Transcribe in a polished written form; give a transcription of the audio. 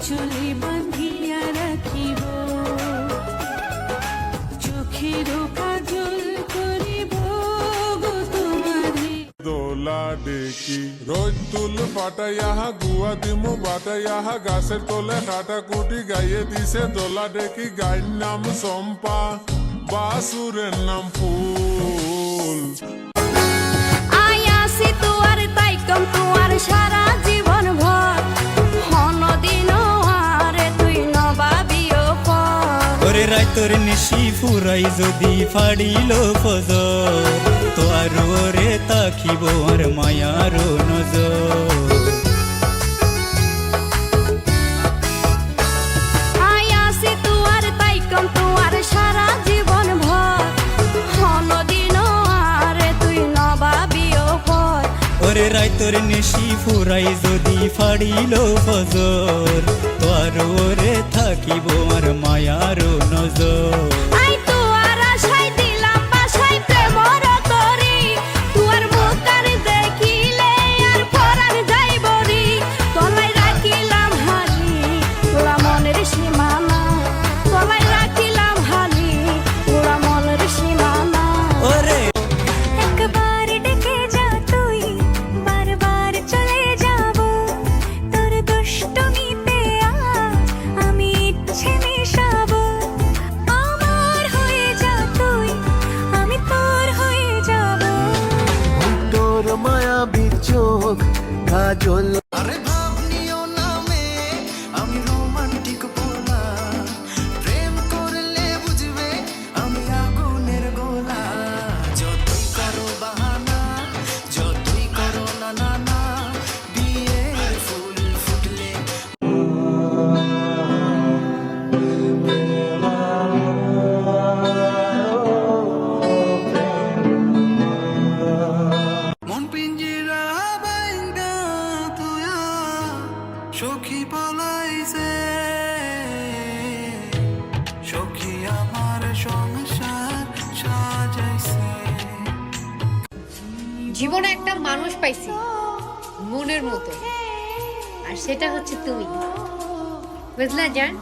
চুলে বাঁধিয়া রাখিব, চোখের কাজল করিব গো তোমারে। দোলা ডেকি রোজ তুল পাটাইয়া গুয়া দিমু বাটাইয়া গাছের তোলে কাটা কুটি গাইয়ে দিছে দোলা ডেকি। গাইর নাম চম্পা বাসুরের নাম ফুল। আয়াসি তুয়ার তাইকম তুয়ার সারা জীবন ভর, হনদিন আরে তুই নবাবিও পর। ওরে রাইতর নিশি ফুরাই যদি ফাড়িল ফজর, তো আর ওরে তাকিব আর মায়ার নজর। আয়াসি তুয়ার তাইকম তুয়ার সারা জীবন ভর, হনদিন আরে তুই নবাবিও পর। ওরে রাইতর নিশি ফুরাই যদি ফাড়িল ফজর, তো আর ওরে থাকিব আর মায়ার নজর। আই তুয়ার আশায় দিলাম বাসায় প্রেমর তরি, তুয়ার মুখার দেখিলে আর পরার যাইবরি। তলাই রাখিলাম হালি তোরা মনের সীমানা, তলাই রাখিলাম হালি তোরা মনের সীমানা। ওরে একবার ডেকে যা তুই, বারবার চলে যাব তোর দুষ্টমিতে। আমি ইচ্ছে মিশাবো, আমার হয়ে যা তুই, আমি তোর হয়ে যাব। তোর মায়াবী চোখ কাজল। আরে ভাবনিও নামে আমি রোমান্টিক পোলা, প্রেম করলে বুঝবে আমি আগুনের গোলা। যতই করো বাহানা, যতই করো না না না, বিয়ের ফুল ফুটলে মন পিঞ্জিরা বাইন্দা তুয়া সখী পালাইছে, সখী আমার সংসার সাজাইছে। জীবনে একটা মানুষ পাইছি মনের মতো, আর সেটা হচ্ছে তুমি, বুঝলা জান।